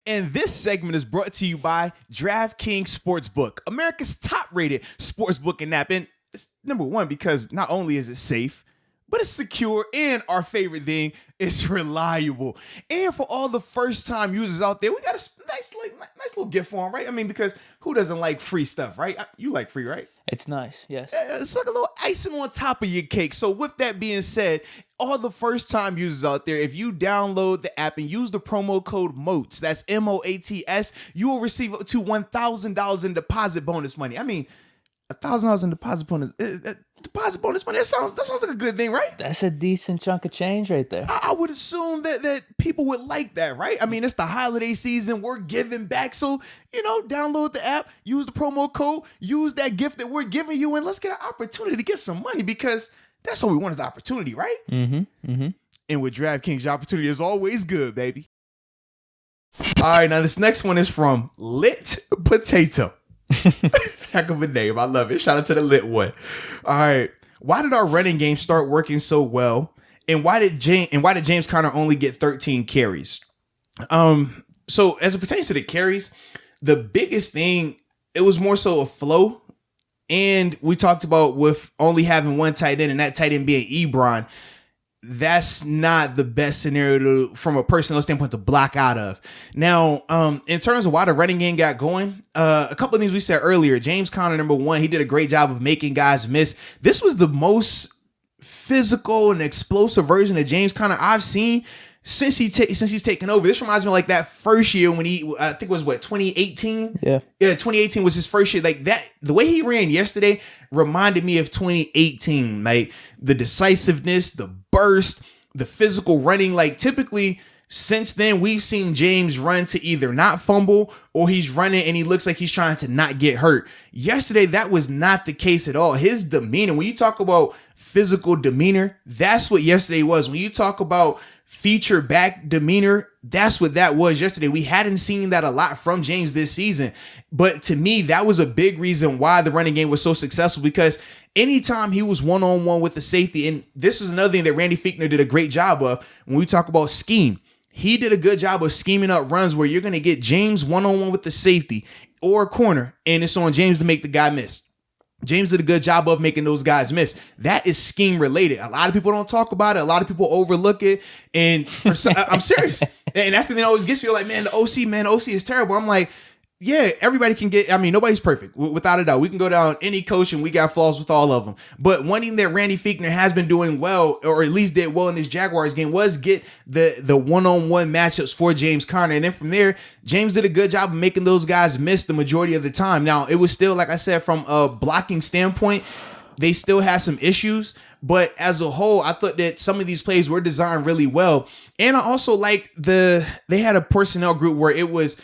And this segment is brought to you by DraftKings Sportsbook, America's top-rated sportsbook and app. And it's number one because not only is it safe, but it's secure, and our favorite thing, it's reliable. And for all the first-time users out there, we got a nice little gift for them, right? I mean, because who doesn't like free stuff, right? You like free, right? It's nice, yes. It's like a little icing on top of your cake. So with that being said, all the first-time users out there, if you download the app and use the promo code MOATS, that's MOATS, you will receive up to $1,000 in deposit bonus money. I mean, $1,000 in deposit bonus money. That sounds like a good thing, right? That's a decent chunk of change right there. I would assume that people would like that, right? I mean, it's the holiday season. We're giving back. So, download the app, use the promo code, use that gift that we're giving you, and let's get an opportunity to get some money because that's all we want is opportunity, right? Mm-hmm. Mm-hmm. And with DraftKings, your opportunity is always good, baby. All right, now this next one is from Lit Potato. Heck of a name. I love it. Shout out to the lit one. All right. Why did our running game start working so well? And why did James Conner only get 13 carries? So as it pertains to the carries, the biggest thing, it was more so a flow. And we talked about with only having one tight end and that tight end being Ebron. That's not the best scenario from a personnel standpoint to block out of. Now, in terms of why the running game got going, a couple of things we said earlier. James Conner, number one, he did a great job of making guys miss. This was the most physical and explosive version of James Conner I've seen since he's taken over. This reminds me of like that first year when I think it was 2018? Yeah, 2018 was his first year. Like that, the way he ran yesterday reminded me of 2018. Like the decisiveness, the burst, the physical running. Like typically since then, we've seen James run to either not fumble or he's running and he looks like he's trying to not get hurt. Yesterday, that was not the case at all. His demeanor, when you talk about physical demeanor, that's what yesterday was. When you talk about feature back demeanor, that's what that was yesterday. We hadn't seen that a lot from James this season. But to me, that was a big reason why the running game was so successful, because anytime he was one-on-one with the safety, and this is another thing that Randy Fichtner did a great job of when we talk about scheme. He did a good job of scheming up runs where you're going to get James one-on-one with the safety or a corner, and it's on James to make the guy miss. James did a good job of making those guys miss. That is scheme related. A lot of people don't talk about it. A lot of people overlook it. And I'm serious. And that's the thing that always gets me like, man, the OC is terrible. I'm like, yeah, everybody can get, nobody's perfect without a doubt. We can go down any coach and we got flaws with all of them. But one thing that Randy Fichtner has been doing well, or at least did well in this Jaguars game, was get the one-on-one matchups for James Conner. And then from there, James did a good job of making those guys miss the majority of the time. Now, it was still, like I said, from a blocking standpoint, they still had some issues. But as a whole, I thought that some of these plays were designed really well. And I also liked they had a personnel group where it was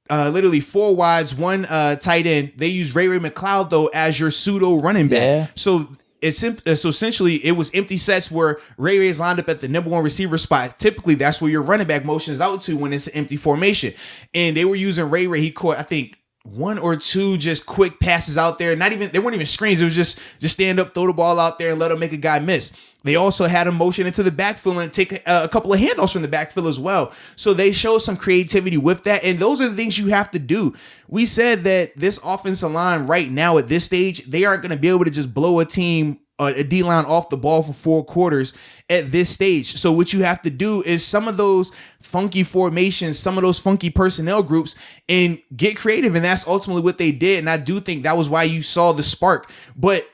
literally four wides, one tight end. They used Ray McCloud though as your pseudo running back. Yeah. So essentially it was empty sets where Ray is lined up at the number one receiver spot. Typically that's where your running back motions out to when it's an empty formation. And they were using Ray. He caught, I think, one or two just quick passes out there. They weren't even screens. It was just stand up, throw the ball out there and let him make a guy miss. They also had him motion into the backfield and take a couple of handoffs from the backfield as well. So they showed some creativity with that. And those are the things you have to do. We said that this offensive line right now at this stage, they aren't going to be able to just blow a D-line off the ball for 4 quarters at this stage. So what you have to do is some of those funky formations, some of those funky personnel groups, and get creative. And that's ultimately what they did. And I do think that was why you saw the spark. But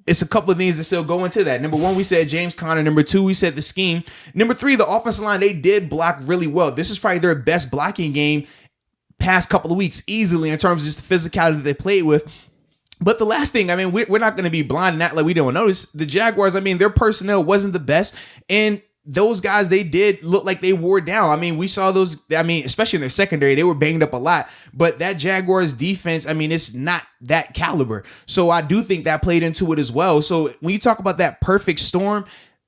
it's a couple of things that still go into that. Number one, we said James Conner. Number two, we said the scheme. Number three, the offensive line, they did block really well. This is probably their best blocking game past couple of weeks easily in terms of just the physicality that they played with. But the last thing, we're not going to be blind and act like we don't notice. The Jaguars, their personnel wasn't the best. And those guys, they did look like they wore down. We saw those, especially in their secondary, they were banged up a lot. But that Jaguars defense, it's not that caliber. So I do think that played into it as well. So when you talk about that perfect storm,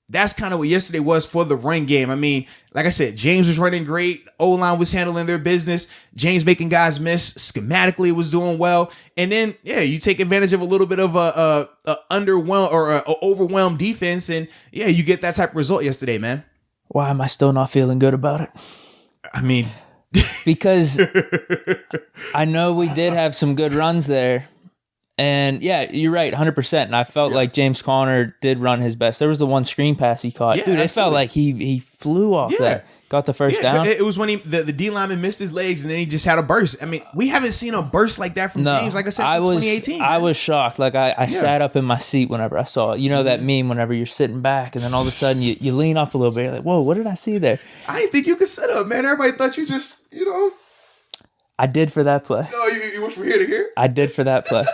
that's kind of what yesterday was for the run game. Like I said, James was running great. O-line was handling their business. James making guys miss. Schematically, it was doing well. And then, you take advantage of a little bit of a underwhelmed or a overwhelmed defense. And, you get that type of result yesterday, man. Why am I still not feeling good about it? because I know we did have some good runs there. And yeah, you're right, 100%. And I felt like James Conner did run his best. There was the one screen pass he caught. Yeah, Dude, it absolutely. felt like he flew off that. Got the first down. It was when the D lineman missed his legs and then he just had a burst. I mean, we haven't seen a burst like that from James, like I said, since 2018. I was shocked. Like I sat up in my seat whenever I saw it. You know that meme whenever you're sitting back and then all of a sudden you lean up a little bit. You're like, whoa, what did I see there? I didn't think you could sit up, man. Everybody thought you just, I did for that play. Oh, you went from here to here? I did for that play.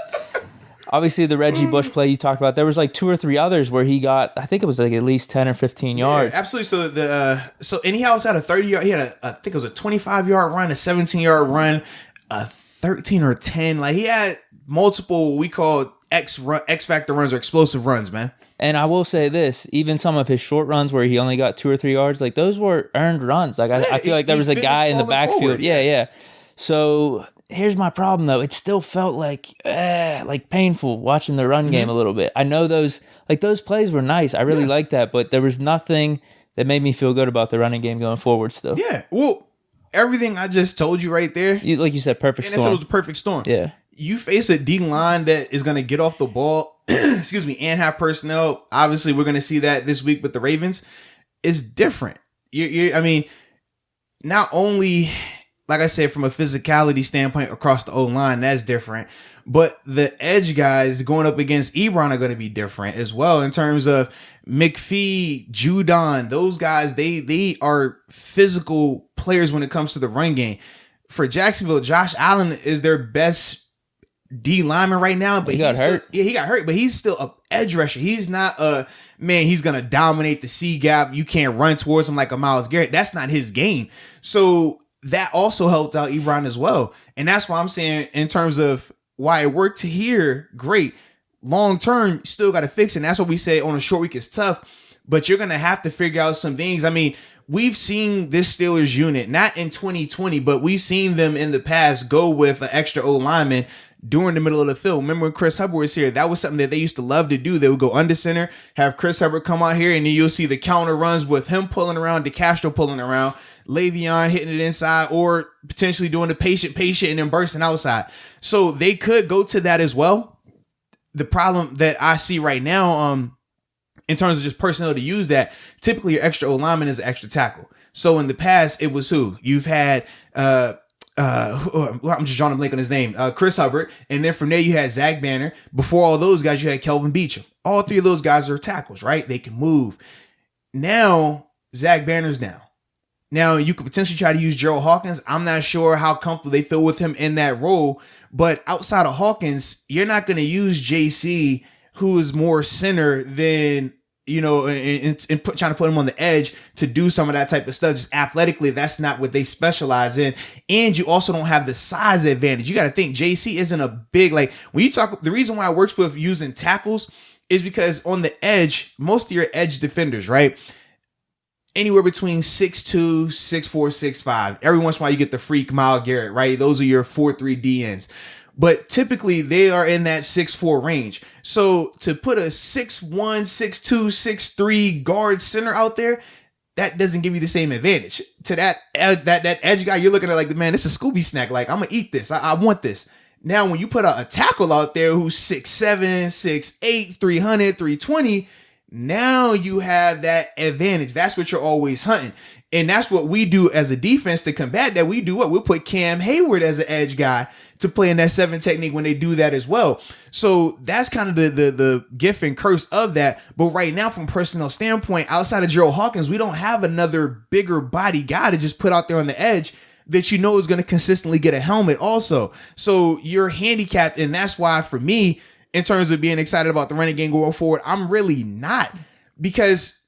Obviously, the Reggie Bush play you talked about, there was like 2 or 3 others where he got, I think it was like at least 10 or 15 yards. Yeah, absolutely. So and he also had a 30-yard. He had I think it was a 25-yard run, a 17-yard run, a 13 or 10. Like he had multiple we call X factor runs or explosive runs, man. And I will say this, even some of his short runs where he only got 2 or 3 yards, like those were earned runs. Like I feel like there was a guy in the backfield. Forward. Yeah. So here's my problem though. It still felt like painful watching the run game a little bit. I know those plays were nice. I really liked that, but there was nothing that made me feel good about the running game going forward still. Yeah. Well, everything I just told you right there. Like you said, perfect storm. And it was a perfect storm. Yeah. You face a D line that is going to get off the ball, excuse me, and have personnel. Obviously, we're going to see that this week with the Ravens. It's different. I mean, not only, like I said, from a physicality standpoint across the O-line, that's different. But the edge guys going up against Ebron are going to be different as well in terms of McPhee, Judon. Those guys, they are physical players when it comes to the run game. For Jacksonville, Josh Allen is their best D lineman right now, but he got hurt. He got hurt, but he's still an edge rusher. He's not he's going to dominate the C gap. You can't run towards him like a Myles Garrett. That's not his game. So that also helped out Ebron as well. And that's why I'm saying in terms of why it worked here, great. Long term, you still got to fix it. And that's what we say on a short week is tough, but you're going to have to figure out some things. I mean, we've seen this Steelers unit, not in 2020, but we've seen them in the past go with an extra O lineman during the middle of the field. Remember when Chris Hubbard was here? That was something that they used to love to do. They would go under center, have Chris Hubbard come out here, and then you'll see the counter runs with him pulling around, DeCastro pulling around, Le'Veon hitting it inside, or potentially doing the patient, and then bursting outside. So they could go to that as well. The problem that I see right now, in terms of just personnel to use that, typically your extra O lineman is an extra tackle. So in the past, it was who? You've had I'm just drawing a blank on his name, Chris Hubbard, and then from there you had Zach Banner. Before all those guys, you had Kelvin Beachum. All 3 of those guys are tackles, right? They can move. Now Zach Banner's down. Now you could potentially try to use Gerald Hawkins. I'm not sure how comfortable they feel with him in that role, but outside of Hawkins, you're not going to use JC, who is more center than, and trying to put him on the edge to do some of that type of stuff. Just athletically, that's not what they specialize in. And you also don't have the size advantage. You got to think JC isn't a big, like when you talk, the reason why it works with using tackles is because on the edge, most of your edge defenders, right? Anywhere between 6'2", 6'4", 6'5". Every once in a while you get the freak Myles Garrett, right? Those are your 4-3 DNs. But typically they are in that 6'4" range. So to put a 6'1", 6'2", 6'3" guard center out there, that doesn't give you the same advantage. To that edge guy, you're looking at like, man, this is a Scooby snack. Like, I'm going to eat this. I want this. Now, when you put a tackle out there who's 6'7", 6'8", 300, 320, now you have that advantage. That's what you're always hunting. And that's what we do as a defense to combat that. We do what? We'll put Cam Hayward as an edge guy to play in that 7 technique when they do that as well. So that's kind of the gift and curse of that. But right now, from a personnel standpoint, outside of Gerald Hawkins, we don't have another bigger body guy to just put out there on the edge that you know is going to consistently get a helmet also. So you're handicapped. And that's why for me, in terms of being excited about the running game going forward, I'm really not. Because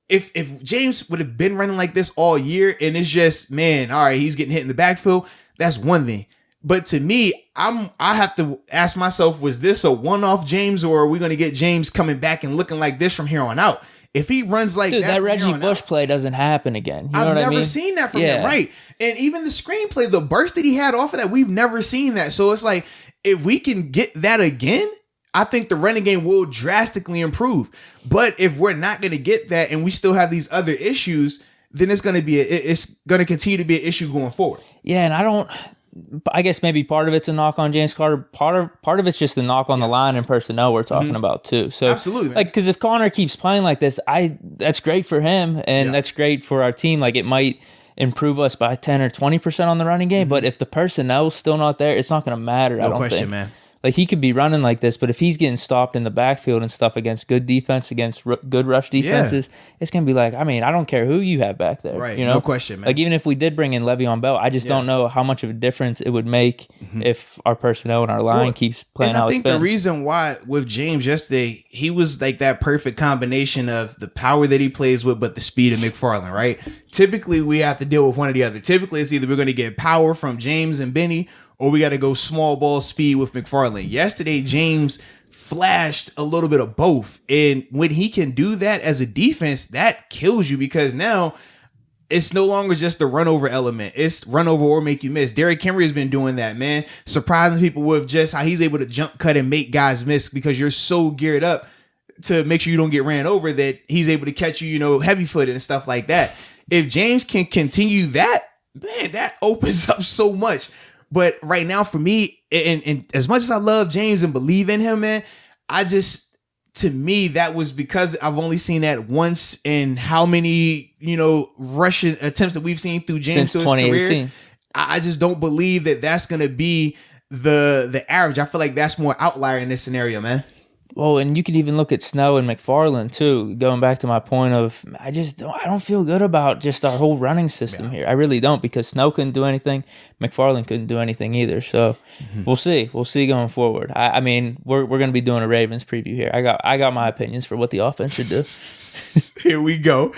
if James would have been running like this all year and it's just, man, all right, he's getting hit in the backfield, that's one thing. But to me, I have to ask myself, was this a one-off James, or are we going to get James coming back and looking like this from here on out? If he runs like that Reggie Bush play doesn't happen again. You know what I mean? I've never seen that from him, right? And even the screenplay, the burst that he had off of that, we've never seen that. So it's like, if we can get that again, I think the running game will drastically improve. But if we're not going to get that and we still have these other issues, then it's going to continue to be an issue going forward. Yeah, and I guess maybe part of it's a knock on James Carter. Part of it's just a knock on the line and personnel we're talking about too. So absolutely, man. Like, because if Connor keeps playing like this, that's great for him and that's great for our team. Like, it might improve us by 10 or 20% on the running game, but if the personnel's still not there, it's not going to matter. No I don't question, think. man. Like, he could be running like this, but if he's getting stopped in the backfield and stuff against good defense, against good rush defenses, it's going to be like, I mean, I don't care who you have back there. Right, you know? no question, man. Like, even if we did bring in Le'Veon Bell, I just don't know how much of a difference it would make if our personnel and our line keeps playing how it's been. And I think the reason why with James yesterday, he was like that perfect combination of the power that he plays with, but the speed of McFarland, right? Typically, we have to deal with one or the other. Typically, it's either we're going to get power from James and Benny, or we got to go small ball speed with McFarland. Yesterday, James flashed a little bit of both. And when he can do that as a defense, that kills you, because now it's no longer just the run over element. It's run over or make you miss. Derrick Henry has been doing that, man. Surprising people with just how he's able to jump cut and make guys miss, because you're so geared up to make sure you don't get ran over that he's able to catch you, heavy footed and stuff like that. If James can continue that, man, that opens up so much. But right now, for me, and as much as I love James and believe in him, man, to me, that was because I've only seen that once in how many, rushing attempts that we've seen through James since through his 2018. career. I just don't believe that that's going to be the average. I feel like that's more outlier in this scenario, man. Well, and you could even look at Snow and McFarland too. Going back to my point of, I don't feel good about just our whole running system here. I really don't, because Snow couldn't do anything, McFarland couldn't do anything either. So we'll see going forward. I mean, we're going to be doing a Ravens preview here. I got my opinions for what the offense should do. Here we go.